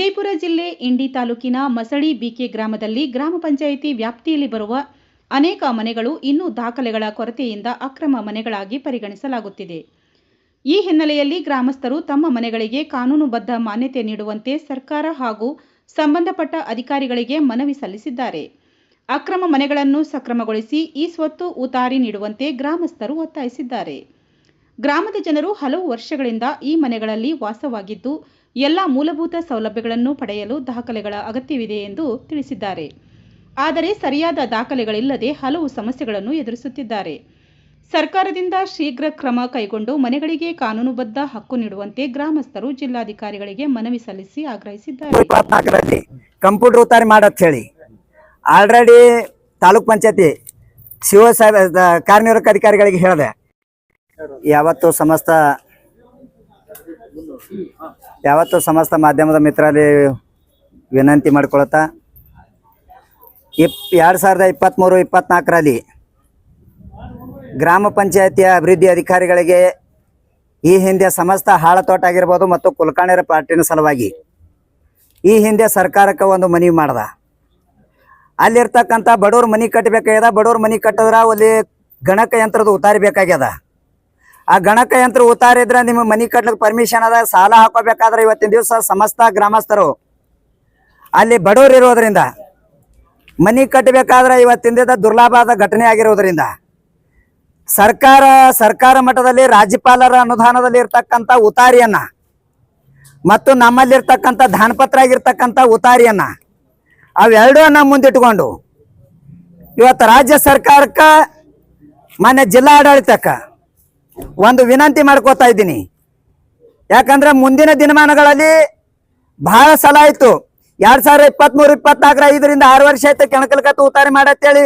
ವಿಜಯಪುರ ಜಿಲ್ಲೆ ಇಂಡಿ ತಾಲೂಕಿನ ಮಸಳಿ ಬಿಕೆ ಗ್ರಾಮದಲ್ಲಿ ಗ್ರಾಮ ಪಂಚಾಯಿತಿ ವ್ಯಾಪ್ತಿಯಲ್ಲಿ ಬರುವ ಅನೇಕ ಮನೆಗಳು ಇನ್ನೂ ದಾಖಲೆಗಳ ಕೊರತೆಯಿಂದ ಅಕ್ರಮ ಮನೆಗಳಾಗಿ ಪರಿಗಣಿಸಲಾಗುತ್ತಿದೆ. ಈ ಹಿನ್ನೆಲೆಯಲ್ಲಿ ಗ್ರಾಮಸ್ಥರು ತಮ್ಮ ಮನೆಗಳಿಗೆ ಕಾನೂನುಬದ್ಧ ಮಾನ್ಯತೆ ನೀಡುವಂತೆ ಸರ್ಕಾರ ಹಾಗೂ ಸಂಬಂಧಪಟ್ಟ ಅಧಿಕಾರಿಗಳಿಗೆ ಮನವಿ ಸಲ್ಲಿಸಿದ್ದಾರೆ. ಅಕ್ರಮ ಮನೆಗಳನ್ನು ಸಕ್ರಮಗೊಳಿಸಿ ಈ ಸ್ವತ್ತು ಉತಾರಿ ನೀಡುವಂತೆ ಗ್ರಾಮಸ್ಥರು ಒತ್ತಾಯಿಸಿದ್ದಾರೆ. ಗ್ರಾಮದ ಜನರು ಹಲವು ವರ್ಷಗಳಿಂದ ಈ ಮನೆಗಳಲ್ಲಿ ವಾಸವಾಗಿದ್ದು ಎಲ್ಲ ಮೂಲಭೂತ ಸೌಲಭ್ಯಗಳನ್ನು ಪಡೆಯಲು ದಾಖಲೆಗಳ ಅಗತ್ಯವಿದೆ ಎಂದು ತಿಳಿಸಿದ್ದಾರೆ. ಆದರೆ ಸರಿಯಾದ ದಾಖಲೆಗಳಿಲ್ಲದೆ ಹಲವು ಸಮಸ್ಯೆಗಳನ್ನು ಎದುರಿಸುತ್ತಿದ್ದಾರೆ. ಸರ್ಕಾರದಿಂದ ಶೀಘ್ರ ಕ್ರಮ ಕೈಗೊಂಡು ಮನೆಗಳಿಗೆ ಕಾನೂನುಬದ್ಧ ಹಕ್ಕು ನೀಡುವಂತೆ ಗ್ರಾಮಸ್ಥರು ಜಿಲ್ಲಾಧಿಕಾರಿಗಳಿಗೆ ಮನವಿ ಸಲ್ಲಿಸಿ ಆಗ್ರಹಿಸಿದ್ದಾರೆ. ಕಂಪ್ಯೂಟರ್ ಉತ್ತಾರ ಮಾಡತ್ ಹೇಳಿ ಆಲ್ರೆಡಿ ತಾಲೂಕ್ ಪಂಚಾಯತಿ ಶಿವಸಾಹೇಬ ಕಾರ್ಯನಿರ್ವಾಹಕ ಅಧಿಕಾರಿಗಳಿಗೆ ಹೇಳಿದೆ. ಯಾವತ್ತು ಸಮಸ್ತ ಮಾಧ್ಯಮದ ಮಿತ್ರರಲ್ಲಿ ವಿನಂತಿ ಮಾಡ್ಕೊಳ್ತಾ 2023-24ರಲ್ಲಿ ಗ್ರಾಮ ಪಂಚಾಯತಿಯ ಅಭಿವೃದ್ಧಿ ಅಧಿಕಾರಿಗಳಿಗೆ ಈ ಹಿಂದೆ ಸಮಸ್ತ ಹಾಳತೋಟ ಆಗಿರ್ಬೋದು ಮತ್ತು ಕುಲಕರ್ಣಿಯರ ಪಾರ್ಟಿನ ಸಲುವಾಗಿ ಈ ಹಿಂದೆ ಸರ್ಕಾರಕ್ಕೆ ಒಂದು ಮನವಿ ಮಾಡ್ದ. ಅಲ್ಲಿರ್ತಕ್ಕಂಥ ಬಡವ್ರ ಮನೆ ಕಟ್ಟಬೇಕಾಗ್ಯದ. ಬಡವ್ರ ಮನೆ ಕಟ್ಟಿದ್ರೆ ಅಲ್ಲಿ ಗಣಕ ಯಂತ್ರದ ಉತ್ತಾರಿ ಬೇಕಾಗ್ಯದ. ಆ ಗಣಕ ಯಂತ್ರ ಉತ್ತಾರಿದ್ರೆ ನಿಮ್ಮ ಮನೆ ಕಟ್ಲಿಕ್ಕೆ ಪರ್ಮಿಷನ್ ಅದ. ಸಾಲ ಹಾಕೋಬೇಕಾದ್ರೆ ಇವತ್ತಿನ ದಿವಸ ಸಮಸ್ತ ಗ್ರಾಮಸ್ಥರು ಅಲ್ಲಿ ಬಡವರು ಇರೋದ್ರಿಂದ ಮನೆ ಕಟ್ಟಬೇಕಾದ್ರೆ ಇವತ್ತಿನ ದಿವಸ ದುರ್ಲಾಭದ ಘಟನೆ ಆಗಿರೋದ್ರಿಂದ ಸರ್ಕಾರ ಮಟ್ಟದಲ್ಲಿ ರಾಜ್ಯಪಾಲರ ಅನುದಾನದಲ್ಲಿ ಇರ್ತಕ್ಕಂಥ ಉತ್ತಾರಿಯನ್ನ ಮತ್ತು ನಮ್ಮಲ್ಲಿರ್ತಕ್ಕಂಥ ದಾನಪತ್ರ ಆಗಿರ್ತಕ್ಕಂಥ ಉತ್ತಾರಿಯನ್ನ ಅವೆರಡನ್ನ ಮುಂದಿಟ್ಕೊಂಡು ಇವತ್ತು ರಾಜ್ಯ ಸರ್ಕಾರಕ್ಕೆ ಮಾನ್ಯ ಜಿಲ್ಲಾ ಆಡಳಿತಕ್ಕೆ ಒಂದು ವಿನಂತಿ ಮಾಡ್ಕೋತಾ ಇದ್ದೀನಿ. ಯಾಕಂದ್ರೆ ಮುಂದಿನ ದಿನಮಾನಗಳಲ್ಲಿ ಬಹಳ ಸಲ ಆಯ್ತು. 2023-24 5ರಿಂದ 6 ವರ್ಷ ಆಯ್ತು ಕೆಣಕಲ್ಕತ್ತು ಉತ್ತಾರಿ ಮಾಡತ್ತೇಳಿ.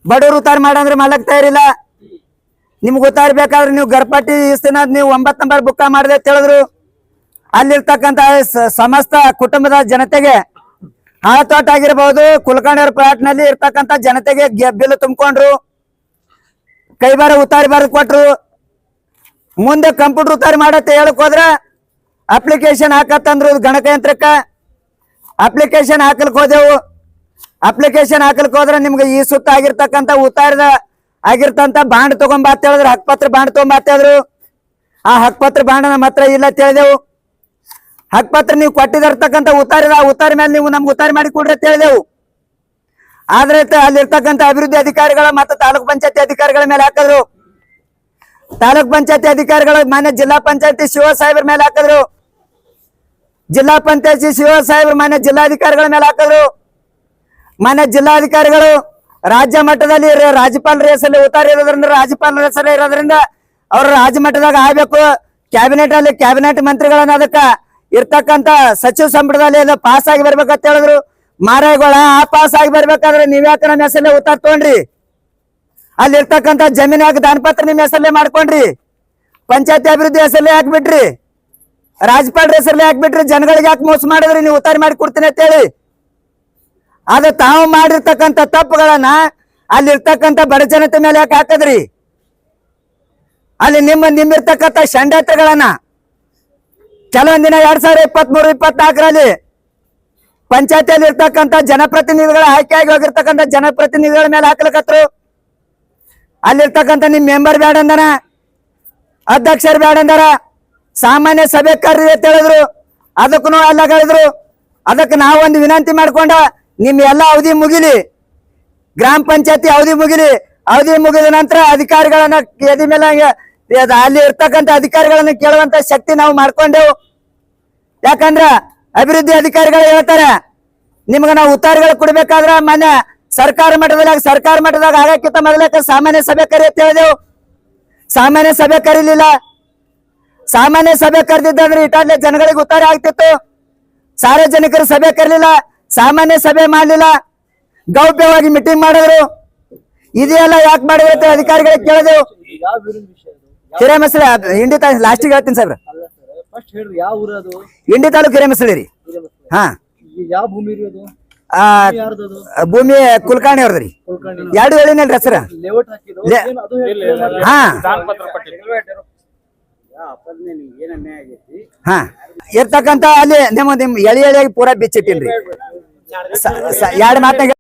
ಬಡವರು ಉತ್ತಾರಿ ಮಾಡಂದ್ರೆ ಮಾಡ್ಲಕ್ ತಯಾರಿಲ್ಲ. ನಿಮ್ಗೆ ಉತ್ತಾರಿ ಬೇಕಾದ್ರೆ ನೀವು ಗರ್ಪಟ್ಟಿ ದಿನ ನೀವು 9 ನಂಬರ್ ಬುಕ್ಕ ಮಾಡಿದೆ ಅಂತ ಹೇಳಿದ್ರು. ಅಲ್ಲಿರ್ತಕ್ಕಂಥ ಸಮಸ್ತ ಕುಟುಂಬದ ಜನತೆಗೆ ಹಾಳತೋಟ ಆಗಿರ್ಬೋದು, ಕುಲಕರ್ಣಿಯರ ಪ್ಲಾಟ್ನಲ್ಲಿ ಇರ್ತಕ್ಕಂಥ ಜನತೆಗೆ ಬಿಲ್ ತುಂಬಿಕೊಂಡ್ರು, ಕೈಬಾರ ಉತ್ತಾರಿ ಬಾರ ಕೊಟ್ರು. ಮುಂದೆ ಕಂಪ್ಯೂಟರ್ ಉತ್ತಾರಿ ಮಾಡತ್ತೆ ಹೇಳಕ್ ಹೋದ್ರೆ ಅಪ್ಲಿಕೇಶನ್ ಹಾಕತ್ತಂದ್ರು ಗಣಕಯಂತ್ರಕ್ಕ. ಅಪ್ಲಿಕೇಶನ್ ಹಾಕಲ್ಕ್ ಹೋದೆವು. ಅಪ್ಲಿಕೇಶನ್ ಹಾಕಲ್ಕ್ ಹೋದ್ರೆ ನಿಮ್ಗೆ ಈ ಸುತ್ತ ಆಗಿರ್ತಕ್ಕಂಥ ಉತ್ತಾರದ ಆಗಿರ್ತಂತ ಬಾಂಡ್ ತಗೊಂಬ ಅಂತ ಹೇಳಿದ್ರು. ಹಕ್ಪತ್ರ ಬಾಂಡ್ ತಗೊಂಬ ಅಂತ ಹೇಳಿದ್ರು. ಆ ಹಕ್ಪತ್ರ ಬಾಂಡ್ ನಮ್ಮ ಹತ್ರ ಇಲ್ಲ ಅಂತ ಹೇಳಿದೆವು. ಹಕ್ಪತ್ರ ನೀವು ಕೊಟ್ಟಿದಿರ್ತಕ್ಕಂಥ ಉತ್ತಾರಿ ಮೇಲೆ ನೀವು ನಮ್ಗೆ ಉತ್ತಾರಿ ಮಾಡಿ ಕೊಡ್ರಿ ಅಂತ ಹೇಳಿದೆವು. ಆದ್ರೆ ಅಲ್ಲಿರ್ತಕ್ಕಂಥ ಅಭಿವೃದ್ಧಿ ಅಧಿಕಾರಿಗಳ ಮತ್ತು ತಾಲೂಕ್ ಪಂಚಾಯತಿ ಅಧಿಕಾರಿಗಳ ಮೇಲೆ ಹಾಕಿದ್ರು. ತಾಲೂಕ್ ಪಂಚಾಯತಿ ಅಧಿಕಾರಿಗಳ ಮಾನ್ಯ ಜಿಲ್ಲಾ ಪಂಚಾಯತಿ ಶಿವಸಾಹೇಬ್ರ ಮೇಲೆ ಹಾಕಿದ್ರು. ಜಿಲ್ಲಾ ಪಂಚಾಯತಿ ಶಿವಸಾಹೇಬ್ರ ಮಾನ್ಯ ಜಿಲ್ಲಾಧಿಕಾರಿಗಳ ಮೇಲೆ ಹಾಕಿದ್ರು. ಮಾನ್ಯ ಜಿಲ್ಲಾಧಿಕಾರಿಗಳು ರಾಜ್ಯ ಮಟ್ಟದಲ್ಲಿ ರಾಜ್ಯಪಾಲರ ಹೆಸರಲ್ಲಿ ಉತ್ತಾರಿ ಇರೋದ್ರಿಂದ ರಾಜ್ಯಪಾಲರ ಹೆಸರು ಇರೋದ್ರಿಂದ ಅವರು ರಾಜ್ಯ ಮಟ್ಟದಾಗ ಆಗ್ಬೇಕು. ಕ್ಯಾಬಿನೆಟ್ ಮಂತ್ರಿಗಳನ್ನ ಅದಕ್ಕ ಇರ್ತಕ್ಕಂಥ ಸಚಿವ ಸಂಪುಟದಲ್ಲಿ ಅದು ಪಾಸ್ ಆಗಿ ಬರ್ಬೇಕಂತ ಹೇಳಿದ್ರು. ಮಾರಾಯಗಳ ಆ ಪಾಸ್ ಆಗಿ ಬರ್ಬೇಕಾದ್ರೆ ನೀವ್ಯಾಕ ನಮ್ಮ ಹೆಸರಲ್ಲೇ ಉತ್ತಾರ ತಗೊಂಡ್ರಿ? ಅಲ್ಲಿ ಇರ್ತಕ್ಕಂಥ ಜಮೀನಾಗ ದಾನಪತ್ರ ನಿಮ್ಮ ಹೆಸರಲ್ಲೇ ಮಾಡ್ಕೊಂಡ್ರಿ. ಪಂಚಾಯತಿ ಅಭಿವೃದ್ಧಿ ಹೆಸರಲ್ಲೇ ಹಾಕ್ಬಿಟ್ರಿ. ರಾಜ್ಯಪಾಲರ ಹೆಸರಲ್ಲೇ ಹಾಕ್ಬಿಟ್ರಿ. ಜನಗಳಿಗೆ ಯಾಕೆ ಮೋಸ ಮಾಡಿದ್ರಿ? ನೀವು ಉತ್ತಾರಿ ಮಾಡಿ ಕೊಡ್ತೀನಿ ಅಂತ ಹೇಳಿ. ಅದು ತಾವು ಮಾಡಿರ್ತಕ್ಕಂಥ ತಪ್ಪುಗಳನ್ನ ಅಲ್ಲಿ ಇರ್ತಕ್ಕಂಥ ಬಡ ಜನತೆ ಮೇಲೆ ಯಾಕೆ ಹಾಕದ್ರಿ? ಅಲ್ಲಿ ನಿಮ್ಮಿರ್ತಕ್ಕಂಥ ಷಂಡತ್ರಗಳನ್ನ ಕೆಲವೊಂದಿನ 2023-24ರಲ್ಲಿ ಪಂಚಾಯತಿಯಲ್ಲಿ ಇರ್ತಕ್ಕಂಥ ಜನಪ್ರತಿನಿಧಿಗಳ ಆಯ್ಕೆಯಾಗಿ ಹೋಗಿರ್ತಕ್ಕಂಥ ಜನಪ್ರತಿನಿಧಿಗಳ ಮೇಲೆ ಹಾಕ್ಲಿಕತ್ರು. ಅಲ್ಲಿರ್ತಕ್ಕಂಥ ನಿಮ್ ಮೆಂಬರ್ ಬ್ಯಾಡ ಅಂದನ, ಅಧ್ಯಕ್ಷರು ಬ್ಯಾಡ ಅಂದಾರ, ಸಾಮಾನ್ಯ ಸಭೆ ಕರ್ರಿ ಅಂತ ಹೇಳಿದ್ರು. ಅದಕ್ಕೂ ಅಲ್ಲಗಳಿದ್ರು. ಅದಕ್ಕೆ ನಾವೊಂದು ವಿನಂತಿ ಮಾಡ್ಕೊಂಡ ನಿಮ್ ಎಲ್ಲ ಅವಧಿ ಮುಗಿಲಿ, ಗ್ರಾಮ ಪಂಚಾಯತಿ ಅವಧಿ ಮುಗಿಲಿ. ಅವಧಿ ಮುಗಿದ ನಂತರ ಅಧಿಕಾರಿಗಳನ್ನ ಎದಿ ಮೇಲೆ ಅಲ್ಲಿ ಇರ್ತಕ್ಕಂಥ ಅಧಿಕಾರಿಗಳನ್ನ ಕೇಳುವಂತ ಶಕ್ತಿ ನಾವು ಮಾಡ್ಕೊಂಡೆವು. ಯಾಕಂದ್ರ ಅಭಿವೃದ್ಧಿ ಅಧಿಕಾರಿಗಳು ಹೇಳ್ತಾರೆ ನಿಮ್ಗೆ ನಾವು ಉತ್ತಾರಿಗಳು ಕೊಡ್ಬೇಕಾದ್ರ ಮಾನ್ಯ ಸರ್ಕಾರ ಮಟ್ಟದಾಗ ಆಗಕ್ಕಿಂತ ಮೊದಲಕ್ಕೆ ಸಾಮಾನ್ಯ ಸಭೆ ಕರಿ ಅಂತ ಹೇಳಿದೆವು. ಸಾಮಾನ್ಯ ಸಭೆ ಕರೀಲಿಲ್ಲ. ಸಾಮಾನ್ಯ ಸಭೆ ಕರೆದಿದ್ದಂದ್ರೆ ಇಟಾಗ್ಲೇ ಜನಗಳಿಗೆ ಉತ್ತಾರಿ ಆಗ್ತಿತ್ತು. ಸಾರ್ವಜನಿಕರ ಸಭೆ ಕರೀಲಿಲ್ಲ, ಸಾಮಾನ್ಯ ಸಭೆ ಮಾಡ್ಲಿಲ್ಲ, ಗೌಪ್ಯವಾಗಿ ಮೀಟಿಂಗ್ ಮಾಡಿದ್ರು. ಇದೆಲ್ಲ ಯಾಕೆ ಮಾಡಿದ್ರೆ ಅಧಿಕಾರಿಗಳಿಗೆ ಕೇಳಿದೆವು. ಹಿರೇಮಸಳಿ ಇಂಡಿ ತಾಲೂಕು ಲಾಸ್ಟಿಗೆ ಹೇಳ್ತೀನಿ ಸಾಹೇಬ್ರ. ಇಂಡಿ ತಾಲೂಕು ಹಿರೇಮಸಳಿ ರೀ. ಹಾ, ಭೂಮಿ ಕುಲಕರ್ಣಿ ಅವ್ರದ್ರಿ. 2 ಹೇಳಿನಲ್ರಿ ಹೆಸರ. ಹಾ, ಹಾ ಇರ್ತಕ್ಕಂತ ಅಲ್ಲಿ ನಿಮ್ಮ ಎಳಿ ಎಳಿಯಾಗಿ ಪೂರಾ ಬಿಚ್ಚಿಟ್ಟಿನ್ರಿ. ಎರಡು ಮಾತಾಗ